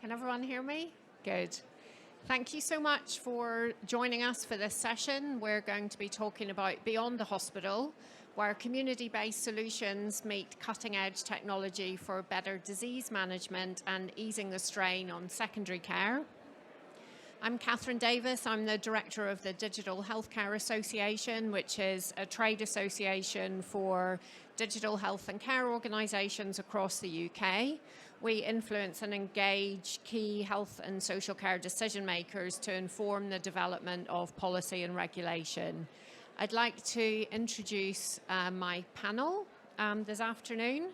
Can everyone hear me? Good. Thank you so much for joining us for this session. We're going to be talking about Beyond the Hospital, where community-based solutions meet cutting-edge technology for better disease management and easing the strain on secondary care. I'm Catherine Davis. I'm the director of the Digital Healthcare Association, which is a trade association for digital health and care organisations across the UK. We influence and engage key health and social care decision makers to inform the development of policy and regulation. I'd like to introduce my panel this afternoon.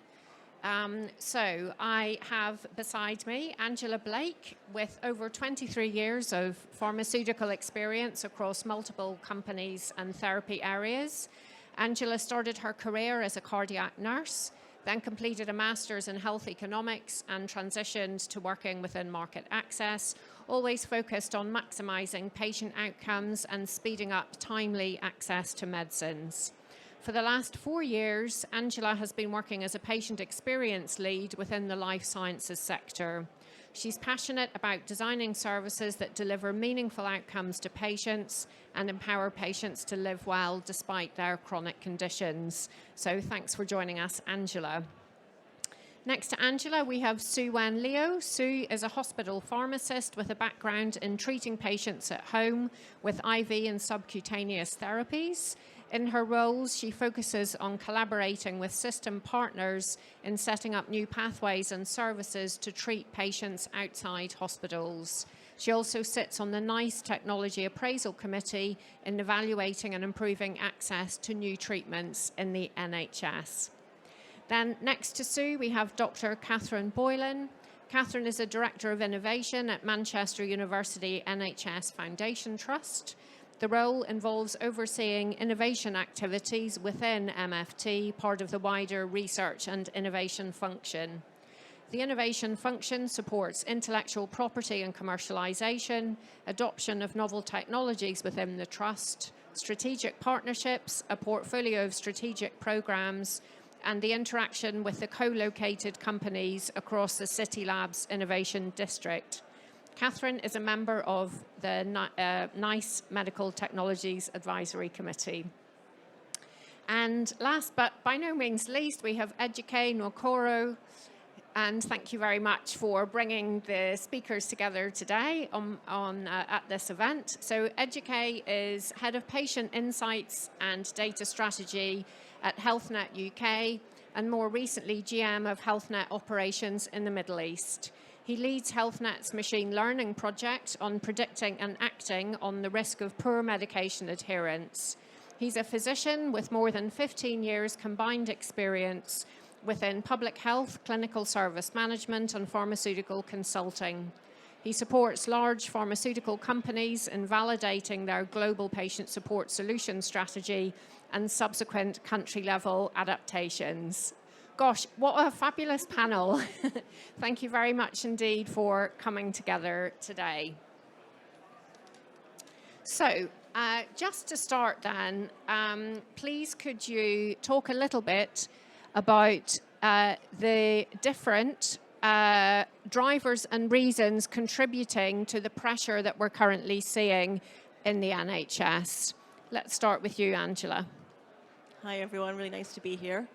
So I have beside me Angela Blake with over 23 years of pharmaceutical experience across multiple companies and therapy areas. Angela started her career as a cardiac nurse, then completed a master's in health economics and transitioned to working within market access, always focused on maximizing patient outcomes and speeding up timely access to medicines. For the last 4 years, Angela has been working as a patient experience lead within the life sciences sector. She's passionate about designing services that deliver meaningful outcomes to patients and empower patients to live well despite their chronic conditions. So thanks for joining us, Angela. Next to Angela, we have Sue Wen Leo. Sue is a hospital pharmacist with a background in treating patients at home with IV and subcutaneous therapies. In her roles, she focuses on collaborating with system partners in setting up new pathways and services to treat patients outside hospitals. She also sits on the NICE Technology Appraisal Committee in evaluating and improving access to new treatments in the NHS. Then next to Sue, we have Dr. Catherine Boylan. Catherine is a Director of Innovation at Manchester University NHS Foundation Trust. The role involves overseeing innovation activities within MFT, part of the wider research and innovation function. The innovation function supports intellectual property and commercialization, adoption of novel technologies within the trust, strategic partnerships, a portfolio of strategic programs, and the interaction with the co-located companies across the City Labs Innovation District. Catherine is a member of the NICE Medical Technologies Advisory Committee. And last but by no means least, we have Ejike Nwokoro. And thank you very much for bringing the speakers together today at this event. So Ejike is Head of Patient Insights and Data Strategy at HealthNet UK, and more recently GM of HealthNet Operations in the Middle East. He leads HealthNet's machine learning project on predicting and acting on the risk of poor medication adherence. He's a physician with more than 15 years combined experience within public health, clinical service management, and pharmaceutical consulting. He supports large pharmaceutical companies in validating their global patient support solution strategy and subsequent country-level adaptations. Gosh, what a fabulous panel. Thank you very much indeed for coming together today. So, just to start then, please could you talk a little bit about the different drivers and reasons contributing to the pressure that we're currently seeing in the NHS. Let's start with you, Angela. Hi, everyone. Really nice to be here.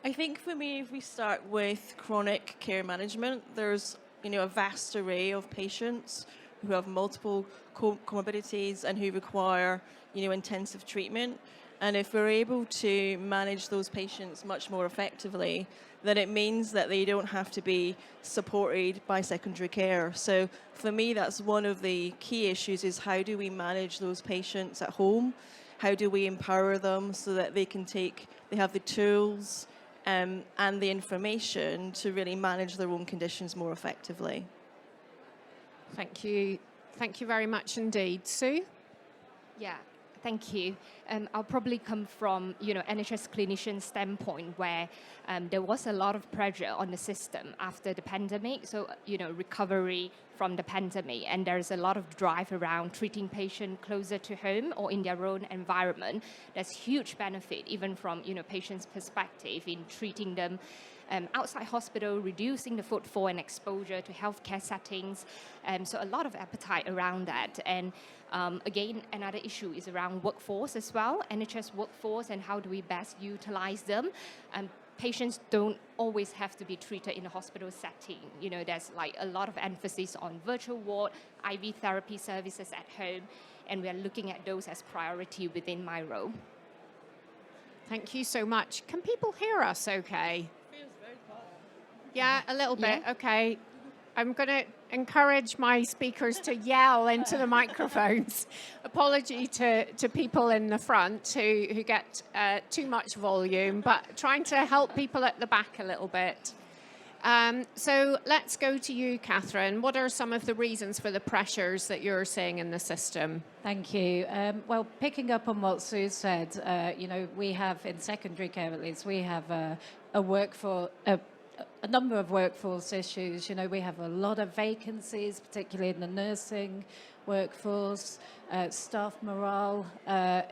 I think for me, if we start with chronic care management, there's a vast array of patients who have multiple comorbidities and who require intensive treatment. And if we're able to manage those patients much more effectively, then it means that they don't have to be supported by secondary care. So for me, that's one of the key issues is how do we manage those patients at home? How do we empower them so that they have the tools and the information to really manage their own conditions more effectively? Thank you. Thank you very much indeed. Sue? Yeah. Thank you. I'll probably come from, NHS clinician standpoint where there was a lot of pressure on the system after the pandemic. So, recovery from the pandemic, and there's a lot of drive around treating patients closer to home or in their own environment. There's huge benefit, even from, patients' perspective in treating them outside hospital, reducing the footfall and exposure to healthcare settings. So a lot of appetite around that. And again, another issue is around workforce as well, NHS workforce, and how do we best utilize them. Patients don't always have to be treated in a hospital setting. You know, there's like a lot of emphasis on virtual ward, IV therapy services at home, and we are looking at those as priority within my role. Thank you so much. Can people hear us okay? Yeah, a little bit. Yeah. Okay. I'm going to encourage my speakers to yell into the microphones. Apology to people in the front who get too much volume, but trying to help people at the back a little bit. So let's go to you, Catherine. What are some of the reasons for the pressures that you're seeing in the system? Thank you. Well, picking up on what Sue said, we have in secondary care at least, we have a number of workforce issues. You know, we have a lot of vacancies, particularly in the nursing workforce. Staff morale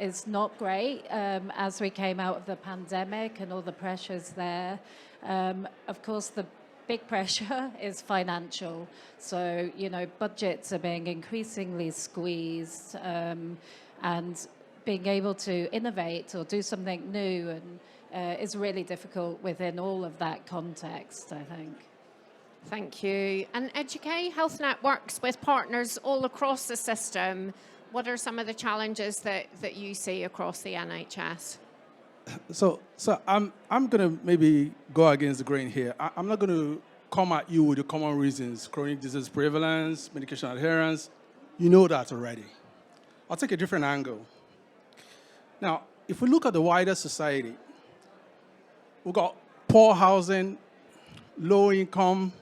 is not great as we came out of the pandemic and all the pressures there. Of course, the big pressure is financial. So, you know, budgets are being increasingly squeezed, and being able to innovate or do something new and is really difficult within all of that context, I think. Thank you. And Educate Health works with partners all across the system. What are some of the challenges that you see across the NHS? So I'm going to maybe go against the grain here. I'm not going to come at you with the common reasons: chronic disease prevalence, medication adherence. You know that already. I'll take a different angle. Now, if we look at the wider society, we've got poor housing, low income,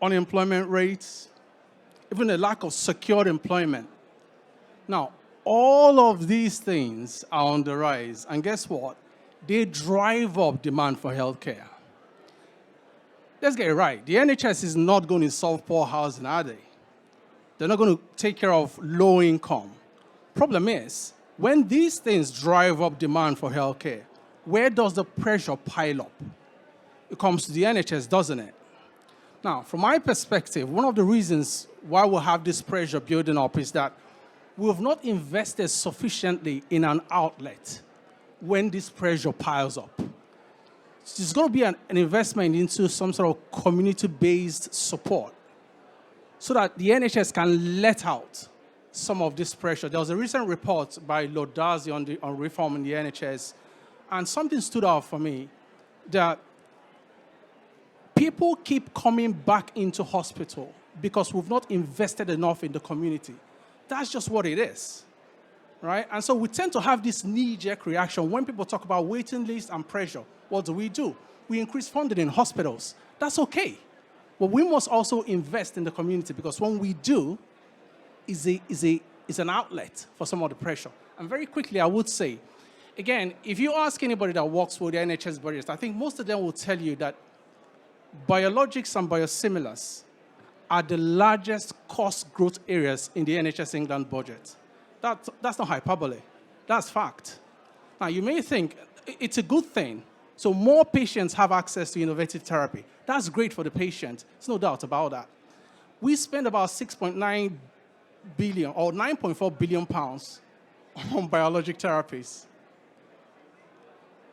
unemployment rates, even a lack of secured employment. Now, all of these things are on the rise, and guess what? They drive up demand for healthcare. Let's get it right. The NHS is not going to solve poor housing, are they? They're not going to take care of low income. Problem is, when these things drive up demand for healthcare, where does the pressure pile up? It comes to the NHS, doesn't it? Now, from my perspective, one of the reasons why we have this pressure building up is that we have not invested sufficiently in an outlet when this pressure piles up. So there's going to be an investment into some sort of community-based support so that the NHS can let out some of this pressure. There was a recent report by Lord Darzi on reform in the NHS, and something stood out for me, that people keep coming back into hospital because we've not invested enough in the community. That's just what it is, right? And so we tend to have this knee-jerk reaction when people talk about waiting lists and pressure. What do? We increase funding in hospitals. That's okay. But we must also invest in the community, because when we do, is an outlet for some of the pressure. And very quickly, I would say, again, if you ask anybody that works with the NHS budget, I think most of them will tell you that biologics and biosimilars are the largest cost growth areas in the NHS England budget. That's not hyperbole. That's fact. Now, you may think it's a good thing. So more patients have access to innovative therapy. That's great for the patient. There's no doubt about that. We spend about 6.9 billion or 9.4 billion pounds on biologic therapies.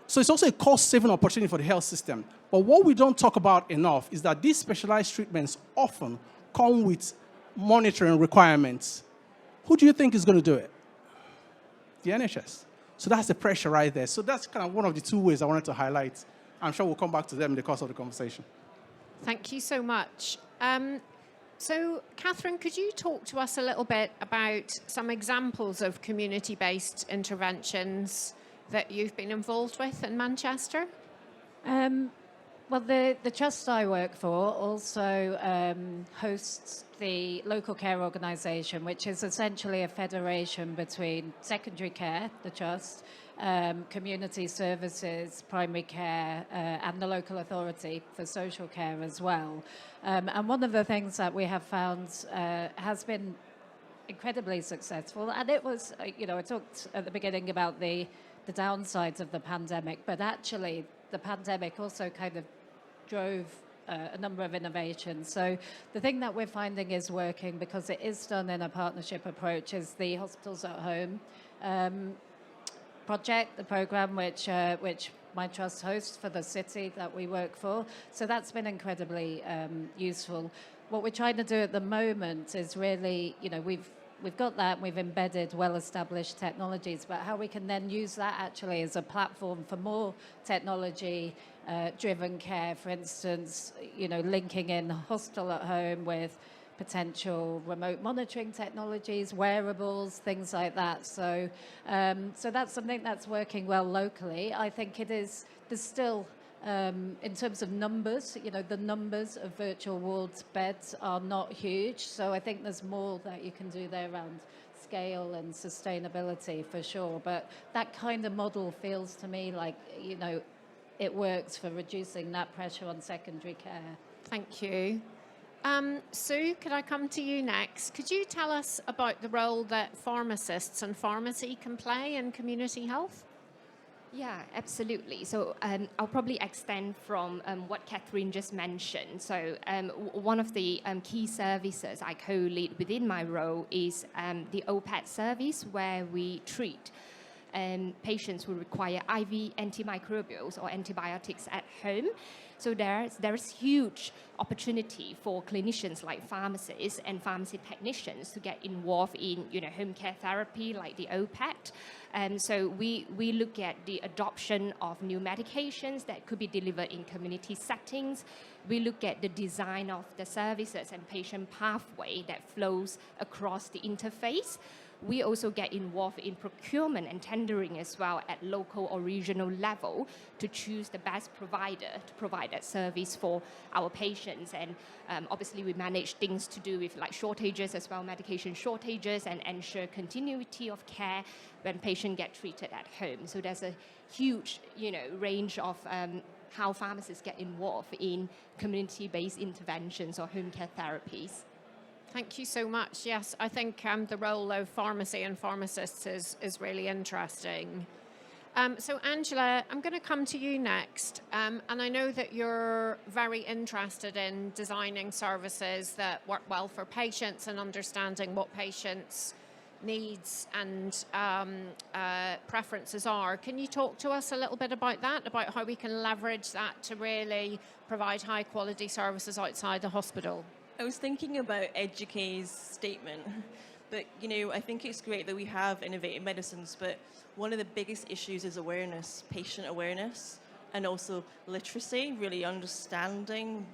So it's also a cost-saving opportunity for the health system. But what we don't talk about enough is that these specialized treatments often come with monitoring requirements. Who do you think is going to do it? The NHS. So that's the pressure right there. So that's kind of one of the two ways I wanted to highlight. I'm sure we'll come back to them in the course of the conversation. Thank you so much. So, Catherine, could you talk to us a little bit about some examples of community-based interventions that you've been involved with in Manchester? Well, the trust I work for also hosts the local care organisation, which is essentially a federation between secondary care, the trust, community services, primary care, and the local authority for social care as well. And one of the things that we have found has been incredibly successful, and it was, I talked at the beginning about the downsides of the pandemic, but actually the pandemic also kind of drove a number of innovations. So the thing that we're finding is working, because it is done in a partnership approach, is the Hospitals at Home project, the program which my trust hosts for the city that we work for. So that's been incredibly useful. What we're trying to do at the moment is really, we've got that, we've embedded well-established technologies, but how we can then use that actually as a platform for more technology-driven care. For instance, linking in Hospital at Home with potential remote monitoring technologies, wearables, things like that. So that's something that's working well locally. I think there's still, in terms of numbers, the numbers of virtual wards beds are not huge. So I think there's more that you can do there around scale and sustainability for sure. But that kind of model feels to me like, it works for reducing that pressure on secondary care. Thank you. Sue, could I come to you next? Could you tell us about the role that pharmacists and pharmacy can play in community health? Yeah, absolutely. So I'll probably extend from what Catherine just mentioned. So one of the key services I co-lead within my role is the OPAT service, where we treat patients who require IV antimicrobials or antibiotics at home. So there's huge opportunity for clinicians like pharmacists and pharmacy technicians to get involved in home care therapy like the OPAT. So we look at the adoption of new medications that could be delivered in community settings. We look at the design of the services and patient pathway that flows across the interface. We also get involved in procurement and tendering as well at local or regional level to choose the best provider to provide that service for our patients. And obviously we manage things to do with like shortages as well, medication shortages, and ensure continuity of care when patients get treated at home. So there's a huge, range of how pharmacists get involved in community-based interventions or home care therapies. Thank you so much. Yes, I think the role of pharmacy and pharmacists is really interesting. So Angela, I'm going to come to you next. And I know that you're very interested in designing services that work well for patients and understanding what patients' needs and preferences are. Can you talk to us a little bit about that, about how we can leverage that to really provide high quality services outside the hospital? I was thinking about Educa's statement, but I think it's great that we have innovative medicines, but one of the biggest issues is awareness, patient awareness, and also literacy, really understanding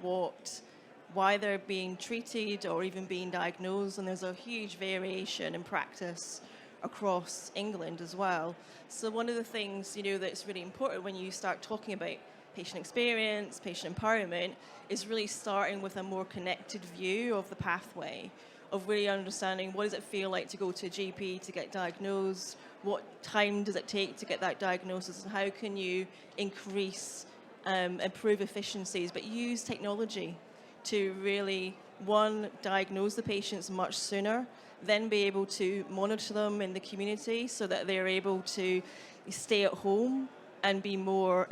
why they're being treated or even being diagnosed, and there's a huge variation in practice across England as well. So one of the things, that's really important when you start talking about patient experience, patient empowerment, is really starting with a more connected view of the pathway, of really understanding what does it feel like to go to a GP to get diagnosed, what time does it take to get that diagnosis, and how can you increase, improve efficiencies, but use technology to really, one, diagnose the patients much sooner, then be able to monitor them in the community so that they're able to stay at home and be more,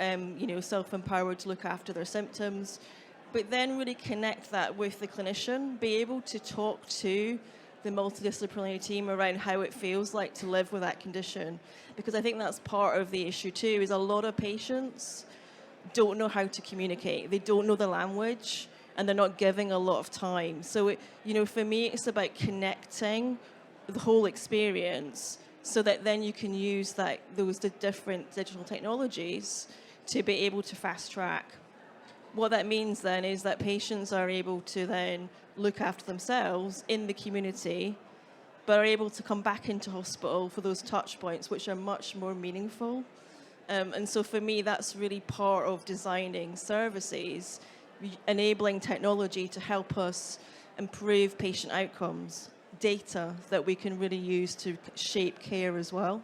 self-empowered to look after their symptoms, but then really connect that with the clinician, be able to talk to the multidisciplinary team around how it feels like to live with that condition. Because I think that's part of the issue too, is a lot of patients don't know how to communicate. They don't know the language, and they're not giving a lot of time. So, for me, it's about connecting the whole experience, so that then you can use those different digital technologies to be able to fast track. What that means then is that patients are able to then look after themselves in the community, but are able to come back into hospital for those touch points, which are much more meaningful. And so for me, that's really part of designing services, enabling technology to help us improve patient outcomes, data that we can really use to shape care as well.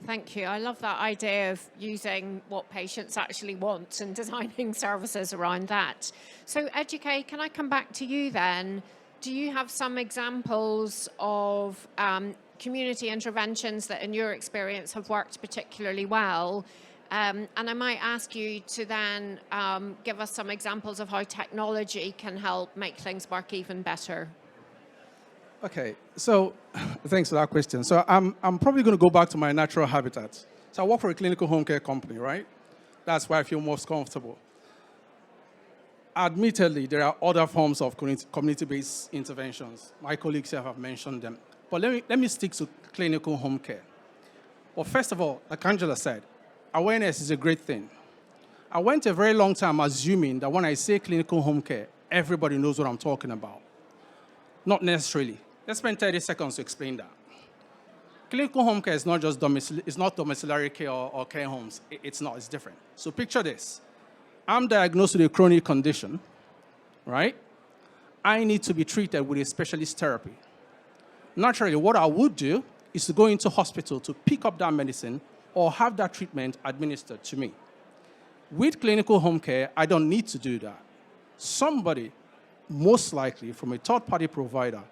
Thank you. I love that idea of using what patients actually want and designing services around that. So Educa, can I come back to you then? Do you have some examples of community interventions that in your experience have worked particularly well? And I might ask you to then give us some examples of how technology can help make things work even better. Okay, so thanks for that question. So I'm probably going to go back to my natural habitat. So I work for a clinical home care company, right? That's where I feel most comfortable. Admittedly, there are other forms of community-based interventions. My colleagues here have mentioned them. But let me stick to clinical home care. Well, first of all, like Angela said, awareness is a great thing. I went a very long time assuming that when I say clinical home care, everybody knows what I'm talking about. Not necessarily. Let's spend 30 seconds to explain that. Clinical home care is not just domiciliary care or care homes. It's not, it's different. So picture this. I'm diagnosed with a chronic condition, right? I need to be treated with a specialist therapy. Naturally, what I would do is to go into hospital to pick up that medicine or have that treatment administered to me. With clinical home care, I don't need to do that. Somebody, most likely from a third-party provider,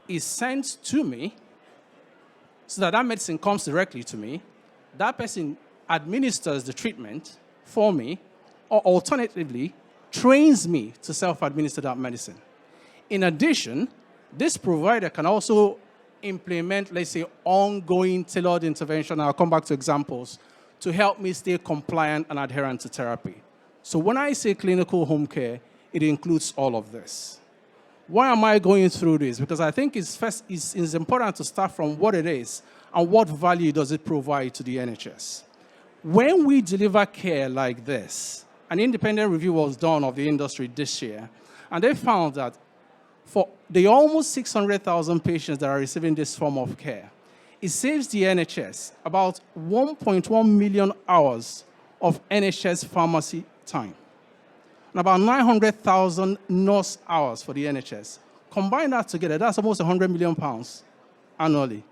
is sent to me so that that medicine comes directly to me. That person administers the treatment for me, or alternatively, trains me to self-administer that medicine. In addition, this provider can also implement, let's say, ongoing tailored intervention. I'll come back to examples to help me stay compliant and adherent to therapy. So when I say clinical home care, it includes all of this. Why am I going through this? Because I think it's important to start from what it is and what value does it provide to the NHS. When we deliver care like this, an independent review was done of the industry this year, and they found that for the almost 600,000 patients that are receiving this form of care, it saves the NHS about 1.1 million hours of NHS pharmacy time, and about 900,000 nurse hours for the NHS. Combine that together, that's almost 100 million pounds annually.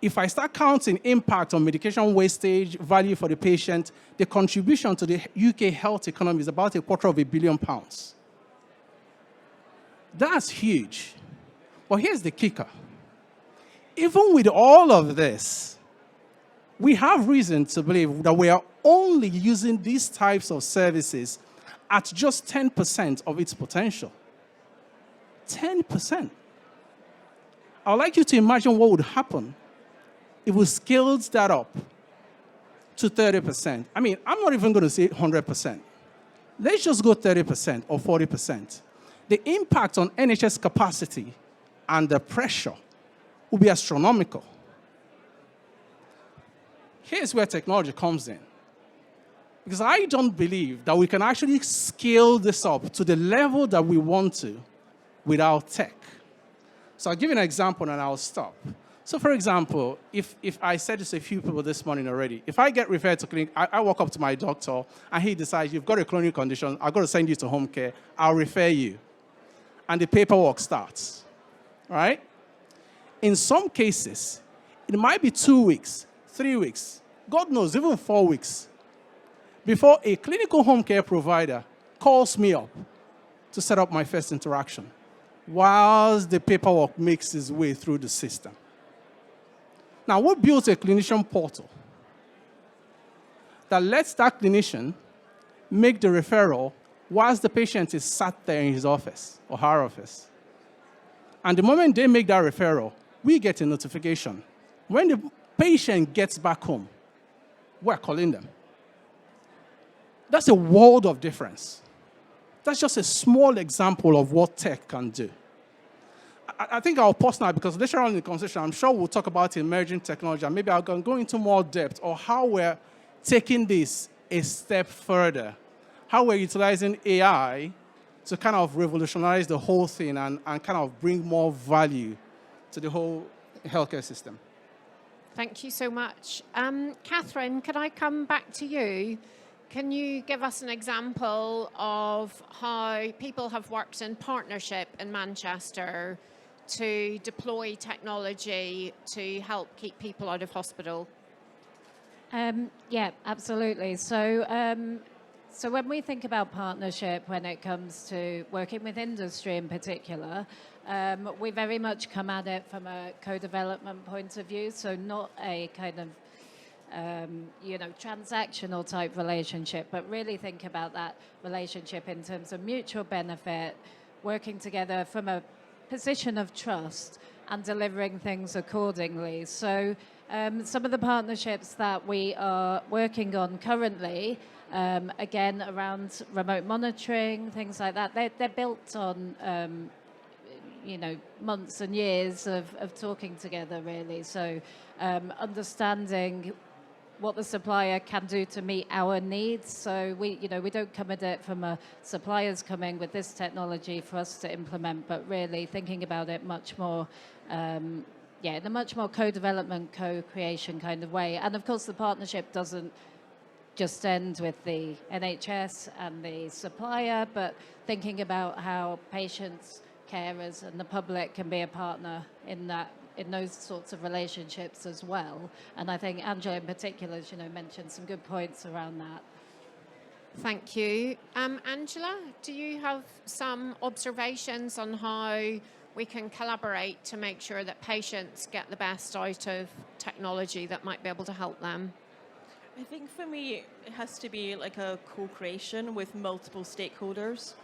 If I start counting impact on medication wastage, value for the patient, the contribution to the UK health economy is about £250 million. That's huge. But here's the kicker. Even with all of this, we have reason to believe that we are only using these types of services at just 10% of its potential. 10%. I would like you to imagine what would happen if we scaled that up to 30%. I mean, I'm not even going to say 100%. Let's just go 30% or 40%. The impact on NHS capacity and the pressure will be astronomical. Here's where technology comes in. Because I don't believe that we can actually scale this up to the level that we want to without tech. So I'll give you an example and I'll stop. So for example, if I said this to a few people this morning already, if I get referred to clinic, I walk up to my doctor and he decides, you've got a chronic condition, I've got to send you to home care, I'll refer you. And the paperwork starts, right? In some cases, it might be 2 weeks, 3 weeks, God knows, even 4 weeks, before a clinical home care provider calls me up to set up my first interaction, whilst the paperwork makes its way through the system. Now, we built a clinician portal that lets that clinician make the referral whilst the patient is sat there in his office or her office. And the moment they make that referral, we get a notification. When the patient gets back home, we're calling them. That's a world of difference. That's just a small example of what tech can do. I think I'll pause now because later on in the conversation, I'm sure we'll talk about emerging technology, and maybe I'll go into more depth or how we're taking this a step further, how we're utilizing AI to kind of revolutionize the whole thing and kind of bring more value to the whole healthcare system. Thank you so much. Catherine, can I come back to you? Can you give us an example of how people have worked in partnership in Manchester to deploy technology to help keep people out of hospital? Yeah, absolutely. So when we think about partnership, when it comes to working with industry in particular, we very much come at it from a co-development point of view, so not a kind of transactional type relationship, but really think about that relationship in terms of mutual benefit, working together from a position of trust and delivering things accordingly. So some of the partnerships that we are working on currently, again, around remote monitoring, things like that, they're built on months and years of talking together, really. So understanding what the supplier can do to meet our needs. So we don't come at it from a supplier's coming with this technology for us to implement, but really thinking about it much more, in a much more co-development, co-creation kind of way. And of course, the partnership doesn't just end with the NHS and the supplier, but thinking about how patients, carers, and the public can be a partner in those sorts of relationships as well. And I think Angela in particular, as mentioned some good points around that. Thank you. Angela, do you have some observations on how we can collaborate to make sure that patients get the best out of technology that might be able to help them? I think for me, it has to be like a co-creation with multiple stakeholders.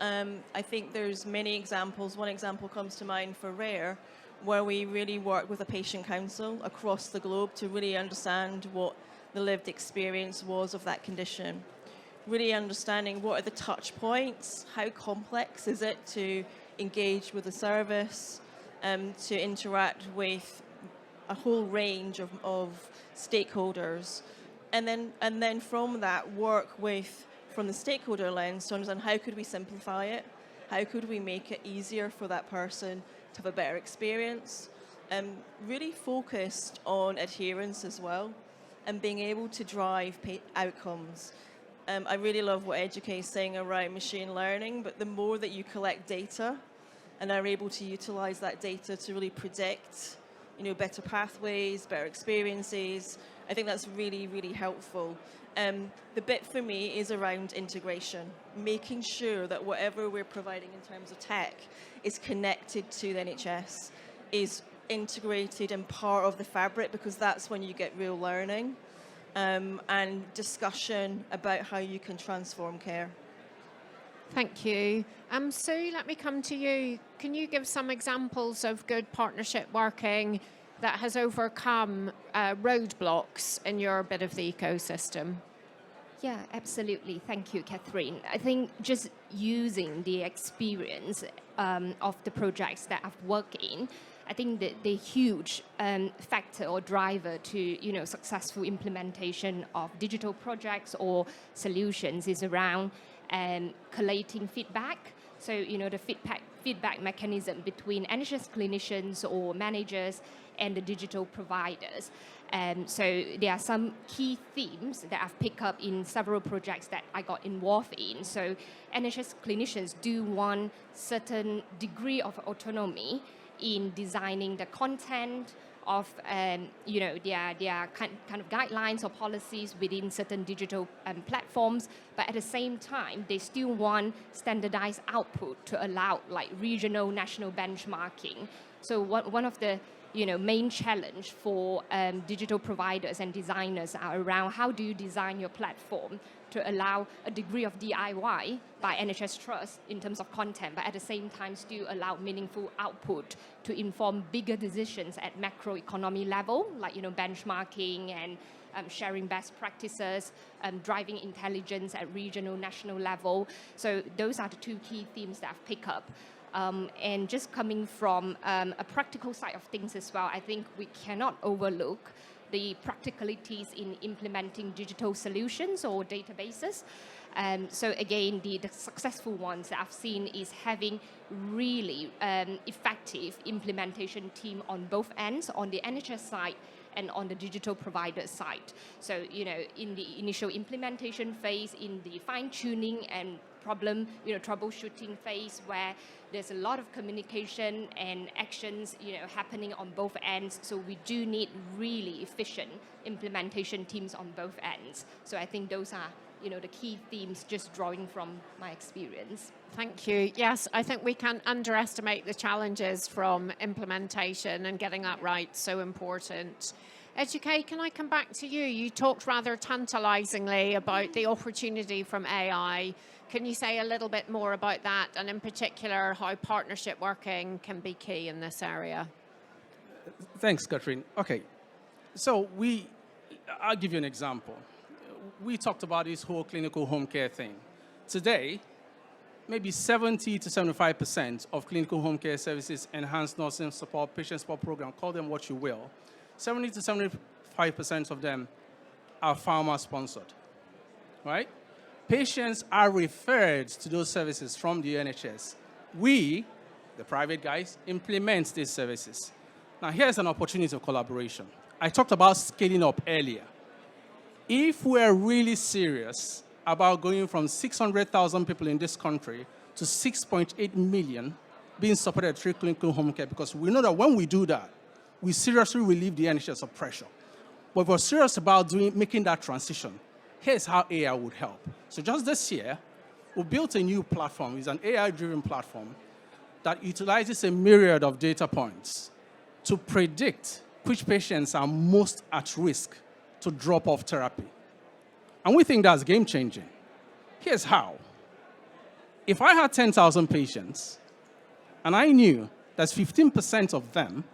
I think there's many examples. One example comes to mind for Rare, where we really work with a patient council across the globe to really understand what the lived experience was of that condition. Really understanding what are the touch points, how complex is it to engage with the service, to interact with a whole range of stakeholders. And then from that, work from the stakeholder lens to understand how could we simplify it, how could we make it easier for that person to have a better experience, really focused on adherence as well, and being able to drive outcomes. I really love what Educate is saying around machine learning, but the more that you collect data and are able to utilize that data to really predict, better pathways, better experiences, I think that's really, really helpful. The bit for me is around integration, making sure that whatever we're providing in terms of tech is connected to the NHS, is integrated and part of the fabric, because that's when you get real learning and discussion about how you can transform care. Thank you. Sue, let me come to you. Can you give some examples of good partnership working that has overcome roadblocks in your bit of the ecosystem? Yeah, absolutely. Thank you, Catherine. I think just using the experience of the projects that I've worked in, I think that the huge factor or driver to successful implementation of digital projects or solutions is around collating feedback. So the feedback mechanism between NHS clinicians or managers and the digital providers. So there are some key themes that I've picked up in several projects that I got involved in. So NHS clinicians do want certain degree of autonomy in designing the content of their kind of guidelines or policies within certain digital platforms, but at the same time they still want standardized output to allow regional, national benchmarking. So one of the main challenge for digital providers and designers are around how do you design your platform to allow a degree of DIY by NHS Trust in terms of content, but at the same time still allow meaningful output to inform bigger decisions at macroeconomy level, benchmarking and sharing best practices, driving intelligence at regional, national level. So those are the two key themes that I've picked up. And just coming from a practical side of things as well, I think we cannot overlook the practicalities in implementing digital solutions or databases. So again, the successful ones that I've seen is having really effective implementation team on both ends, on the NHS side and on the digital provider side. So, in the initial implementation phase, in the fine-tuning and troubleshooting phase, where there's a lot of communication and actions, happening on both ends. So we do need really efficient implementation teams on both ends. So I think those are, the key themes just drawing from my experience. Thank you. Yes, I think we can't underestimate the challenges from implementation and getting that right. So important. Educate, can I come back to you? You talked rather tantalizingly about the opportunity from AI. Can you say a little bit more about that, and in particular, how partnership working can be key in this area? Thanks, Catherine. Okay, so I'll give you an example. We talked about this whole clinical home care thing. Today, maybe 70 to 75% of clinical home care services, enhanced nursing support, patient support program, call them what you will, 70 to 75% of them are pharma-sponsored, right? Patients are referred to those services from the NHS. We, the private guys, implement these services. Now, here's an opportunity of collaboration. I talked about scaling up earlier. If we're really serious about going from 600,000 people in this country to 6.8 million being supported through clinical home care, because we know that when we do that, we seriously relieve the NHS of pressure. But if we're serious about making that transition, here's how AI would help. So just this year, we built a new platform. It's an AI-driven platform that utilizes a myriad of data points to predict which patients are most at risk to drop off therapy. And we think that's game-changing. Here's how. If I had 10,000 patients, and I knew that 15% of them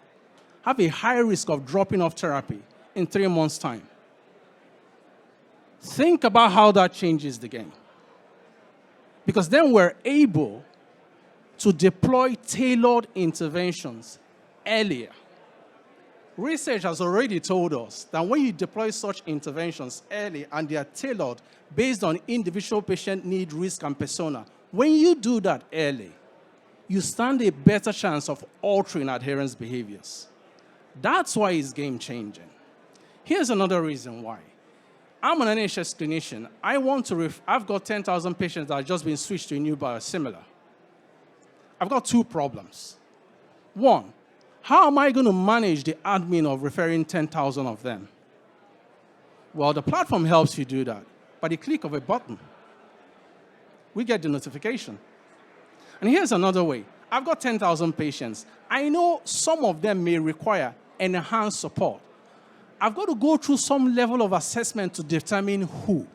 have a high risk of dropping off therapy in 3 months' time, think about how that changes the game. Because then we're able to deploy tailored interventions earlier. Research has already told us that when you deploy such interventions early and they are tailored based on individual patient need, risk, and persona, when you do that early, you stand a better chance of altering adherence behaviors. That's why it's game-changing. Here's another reason why. I'm an NHS clinician. I've got 10,000 patients that have just been switched to a new biosimilar. I've got 2 problems. One, how am I going to manage the admin of referring 10,000 of them? Well, the platform helps you do that by the click of a button. We get the notification. And here's another way. I've got 10,000 patients. I know some of them may require enhanced support. I've got to go through some level of assessment to determine who.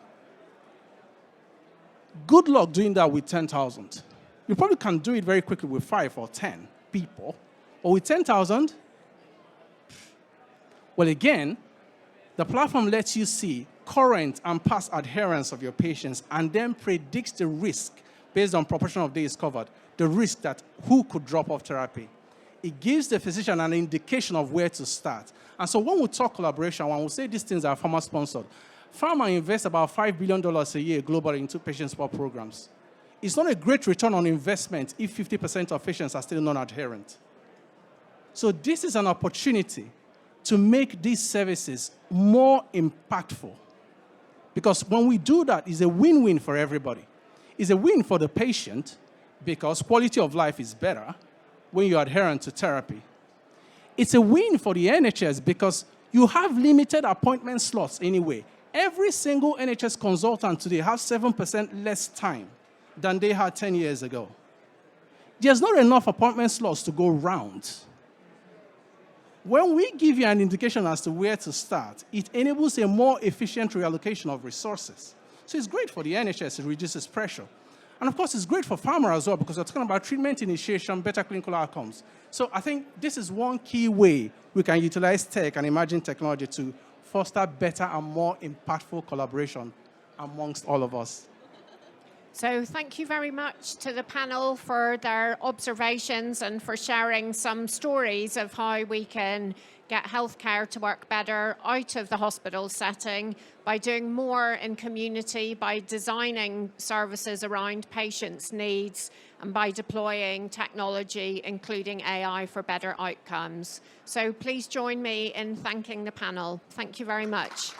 Good luck doing that with 10,000. You probably can do it very quickly with 5 or 10 people. Or with 10,000, well, again, the platform lets you see current and past adherence of your patients and then predicts the risk based on proportion of days covered, the risk that who could drop off therapy. It gives the physician an indication of where to start. And so when we talk collaboration, when we say these things are pharma-sponsored, pharma invests about $5 billion a year globally into patient support programs. It's not a great return on investment if 50% of patients are still non-adherent. So this is an opportunity to make these services more impactful. Because when we do that, it's a win-win for everybody. It's a win for the patient because quality of life is better when you're adherent to therapy. It's a win for the NHS because you have limited appointment slots anyway. Every single NHS consultant today has 7% less time than they had 10 years ago. There's not enough appointment slots to go round. When we give you an indication as to where to start, it enables a more efficient reallocation of resources. So it's great for the NHS, it reduces pressure. And of course, it's great for pharma as well because we're talking about treatment initiation, better clinical outcomes. So I think this is one key way we can utilize tech and emerging technology to foster better and more impactful collaboration amongst all of us. So thank you very much to the panel for their observations and for sharing some stories of how we can get healthcare to work better out of the hospital setting by doing more in community, by designing services around patients' needs, and by deploying technology, including AI, for better outcomes. So please join me in thanking the panel. Thank you very much.